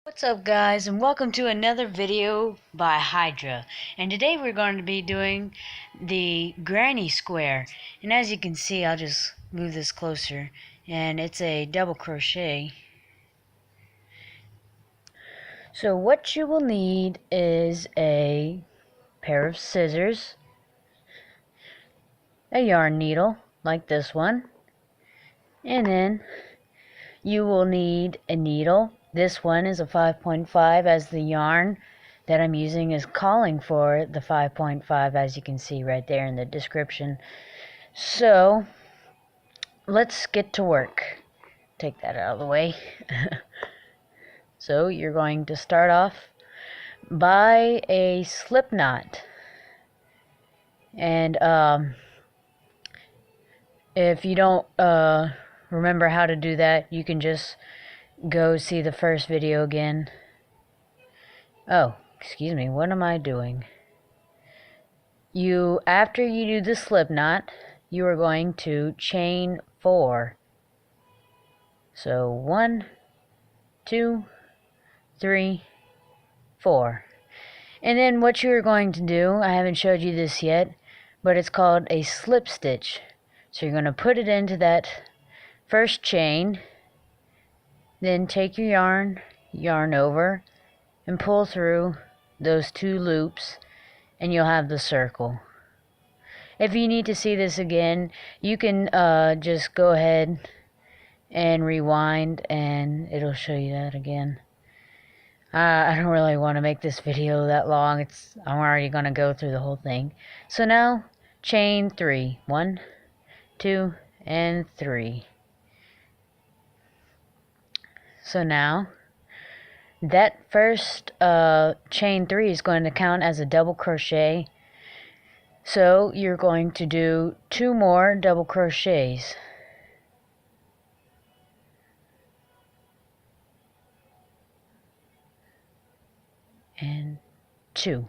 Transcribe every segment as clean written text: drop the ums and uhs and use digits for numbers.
What's up guys, and welcome to another video by Hydra. And today we're going to be doing the granny square. And as you can see, I'll just move this closer, and it's a double crochet. So what you will need is a pair of scissors, a yarn needle like this one, and then you will need a needle. This one is a 5.5 as the yarn that I'm using is calling for the 5.5, as you can see right there in the description. So let's get to work. Take that out of the way. So you're going to start off by a slip knot. And if you don't remember how to do that, you can just go see the first video again. Oh, excuse me, what am I doing? After you do the slip knot, you are going to chain 4. So 1, 2, 3, 4. And then what you are going to do, I haven't showed you this yet, but it's called a slip stitch. So you're going to put it into that first chain, then take your yarn over, and pull through those 2 loops, and you'll have the circle. If you need to see this again, you can just go ahead and rewind and it'll show you that again. I don't really want to make this video that long. I'm already going to go through the whole thing. So now chain 3. 1, 2, and 3. So now that first chain 3 is going to count as a double crochet. So you're going to do 2 more double crochets. And 2.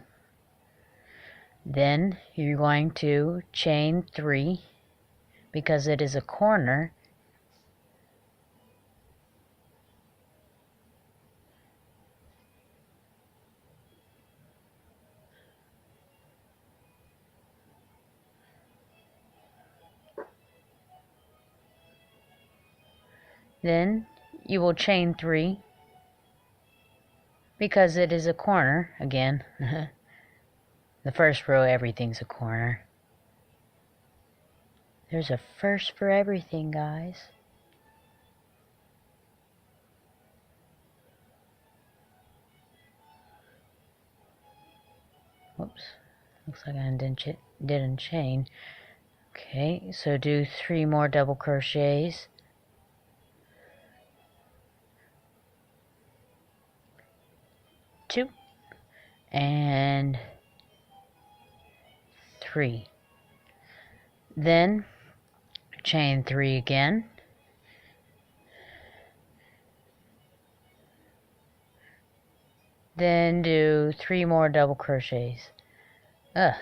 Then you're going to chain 3 because it is a corner. Then you will chain 3 because it is a corner again. The first row, everything's a corner. There's a first for everything, guys. Whoops. Looks like I didn't chain. Okay, so do 3 more double crochets. 2 and 3. Then chain 3 again. Then do 3 more double crochets. I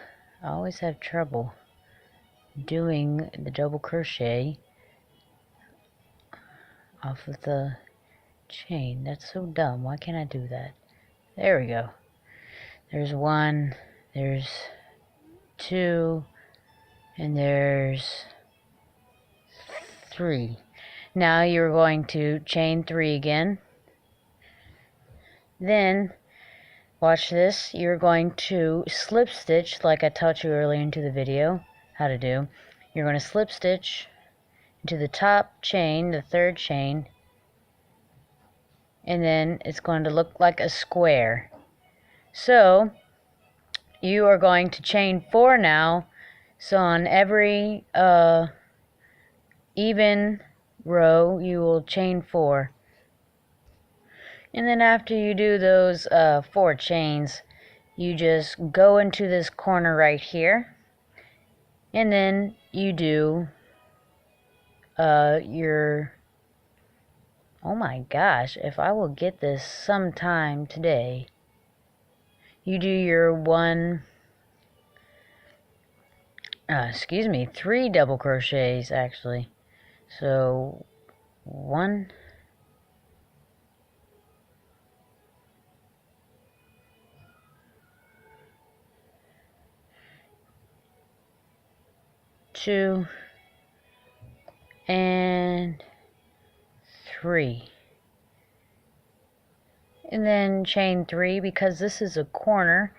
always have trouble doing the double crochet off of the chain. That's so dumb. Why can't I do that? There we go. There's 1, there's 2, and there's 3. Now you're going to chain 3 again. Then, watch this, you're going to slip stitch like I taught you earlier into the video how to do. You're going to slip stitch into the top chain, the 3rd chain, and then it's going to look like a square. So you are going to chain 4 now. So on every even row you will chain 4. And then after you do those 4 chains, you just go into this corner right here, and then you do your, oh my gosh, if I will get this sometime today, you do your 3 double crochets actually. So 1, 2, and 3. And then chain 3 because this is a corner.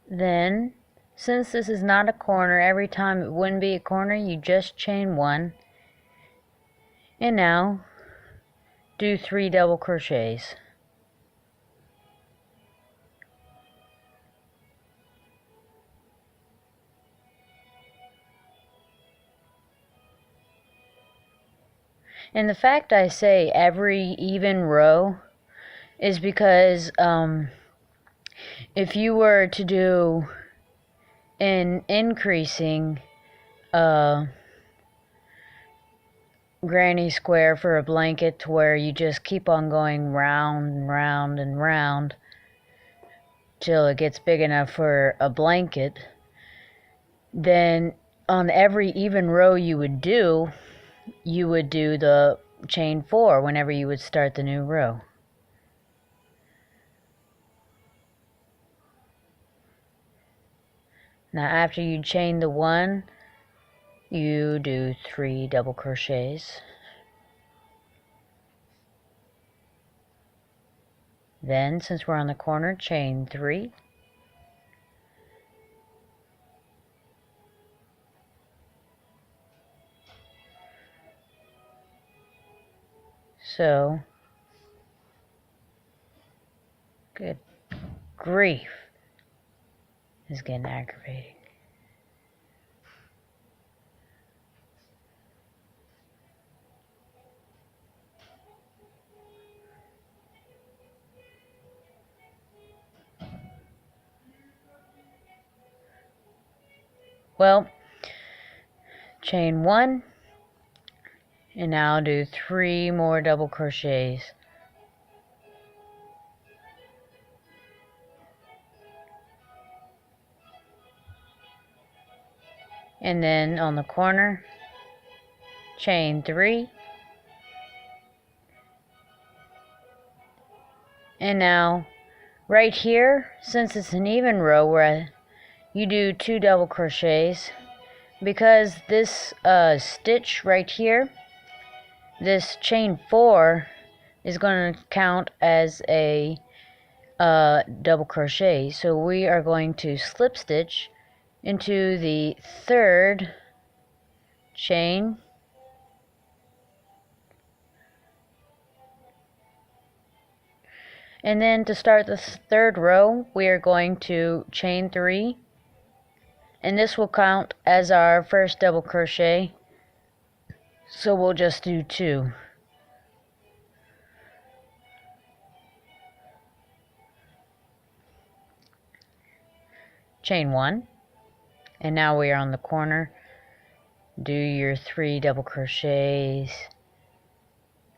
Then, since this is not a corner, every time it wouldn't be a corner, you just chain 1. And now, do 3 double crochets. And the fact I say every even row is because if you were to do an increasing granny square for a blanket to where you just keep on going round and round and round till it gets big enough for a blanket, then on every even row you would do the chain 4 whenever you would start the new row. Now after you chain the 1, you do 3 double crochets. Then, since we're on the corner, chain 3. So, good grief, is getting aggravating. Well, chain 1, and now do 3 more double crochets. And then on the corner, chain 3. And now, right here, since it's an even row where you do 2 double crochets, because this stitch right here, this chain 4 is going to count as a double crochet. So we are going to slip stitch into the 3rd chain, and then to start the 3rd row we are going to chain 3, and this will count as our first double crochet, so we'll just do 2. Chain 1, and now we are on the corner. Do your 3 double crochets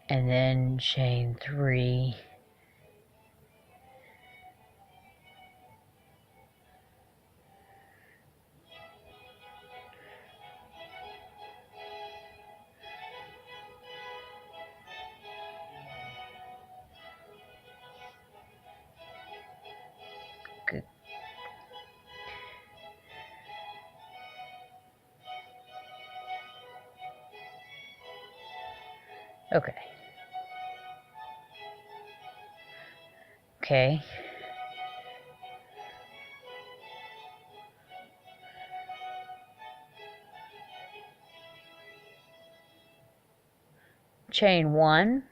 and then chain 3. Good. Okay. Chain 1,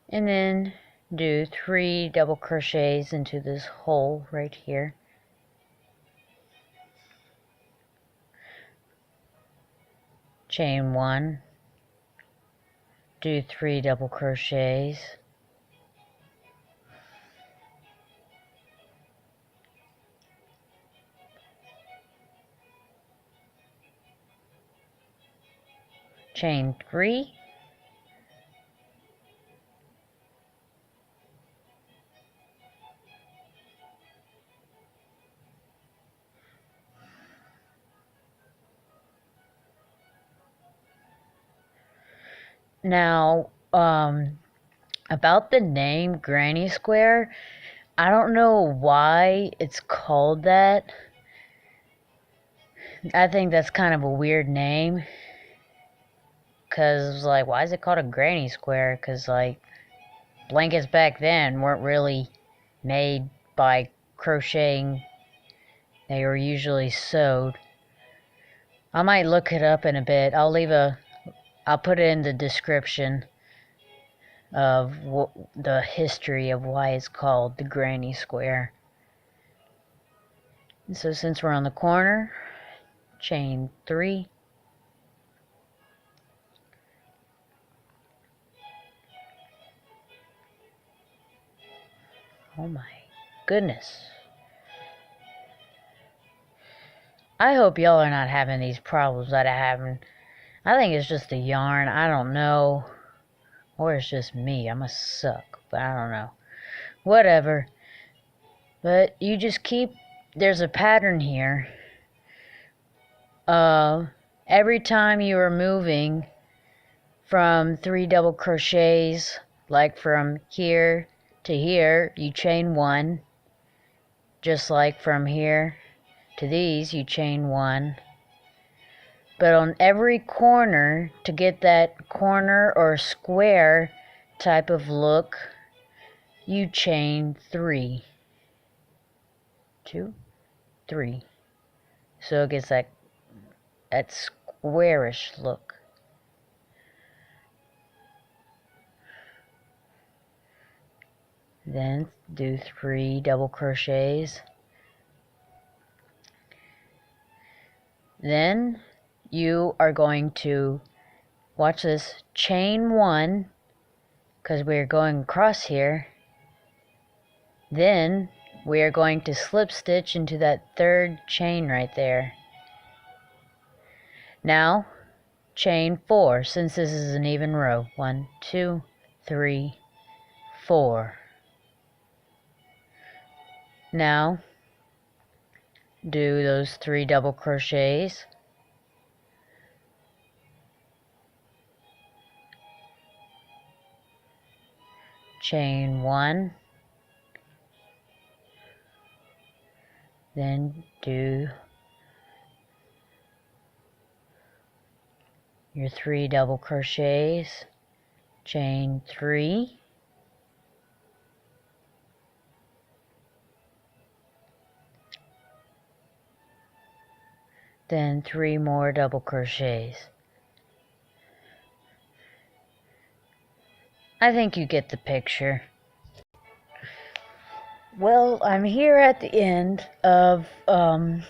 and then do 3 double crochets into this hole right here. Chain 1, do 3 double crochets, chain 3, Now, about the name Granny Square, I don't know why it's called that. I think that's kind of a weird name. Because, like, why is it called a Granny Square? Because, like, blankets back then weren't really made by crocheting. They were usually sewed. I might look it up in a bit. I'll put it in the description of the history of why it's called the Granny Square. And so since we're on the corner, chain 3. Oh my goodness. I hope y'all are not having these problems that I'm having. I think it's just the yarn. I don't know. Or it's just me. I must suck. But I don't know. Whatever. But you just keep... There's a pattern here. Every time you are moving from 3 double crochets, like from here to here, you chain 1. Just like from here to these, you chain 1. But on every corner, to get that corner or square type of look, you chain 3. 2, 3. So it gets that squarish look. Then do 3 double crochets. Then you are going to, watch this, chain 1, because we're going across here. Then we are going to slip stitch into that 3rd chain right there. Now chain 4, since this is an even row. 1, 2, 3, 4. Now do those 3 double crochets. Chain 1. Then do your 3 double crochets. Chain 3. Then 3 more double crochets. I think you get the picture. Well, I'm here at the end of the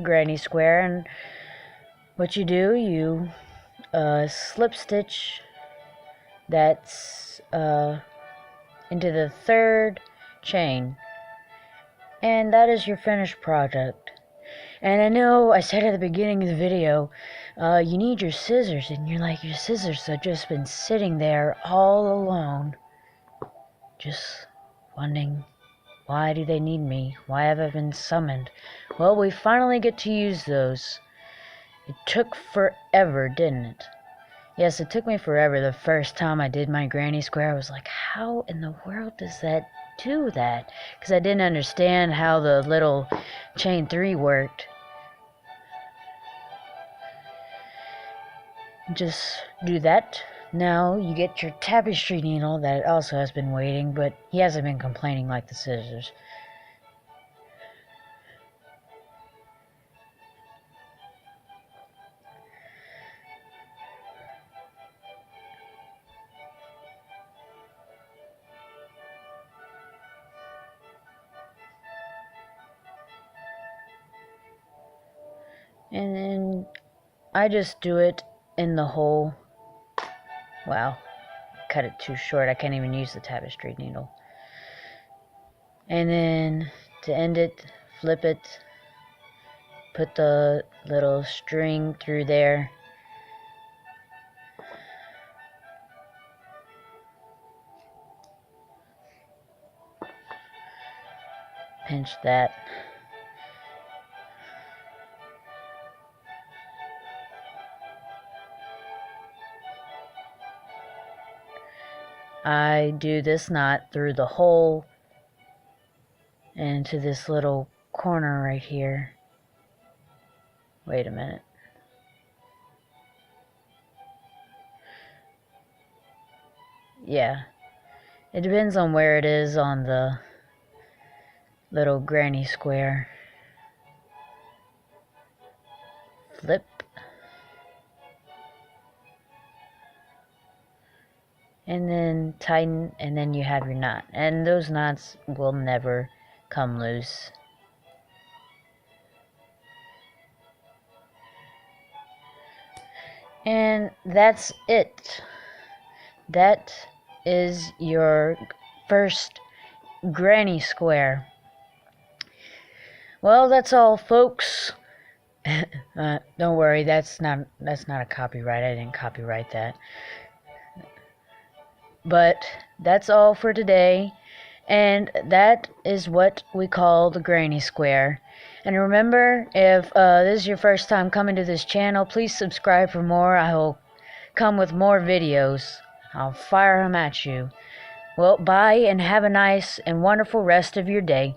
Granny Square, and what you do, you slip stitch that's into the 3rd chain, and that is your finished project. And I know I said at the beginning of the video, you need your scissors, and you're like, your scissors have just been sitting there all alone, just wondering, why do they need me? Why have I been summoned? Well, we finally get to use those. It took forever, didn't it? Yes, it took me forever. The first time I did my Granny Square, I was like, how in the world does that do that? Because I didn't understand how the little chain 3 worked. Just do that. Now you get your tapestry needle that also has been waiting, but he hasn't been complaining like the scissors. And then I just do it in the hole. Wow, cut it too short. I can't even use the tapestry needle. And then to end it, flip it, put the little string through there. Pinch that. I do this knot through the hole into this little corner right here. Wait a minute. Yeah, it depends on where it is on the little granny square. Flip. And then tighten, and then you have your knot. And those knots will never come loose. And that's it. That is your first granny square. Well, that's all, folks. Don't worry, that's not a copyright. I didn't copyright that. But that's all for today, and that is what we call the granny square. And remember, if this is your first time coming to this channel, please subscribe for more. I will come with more videos. I'll fire them at you. Well, bye, and have a nice and wonderful rest of your day.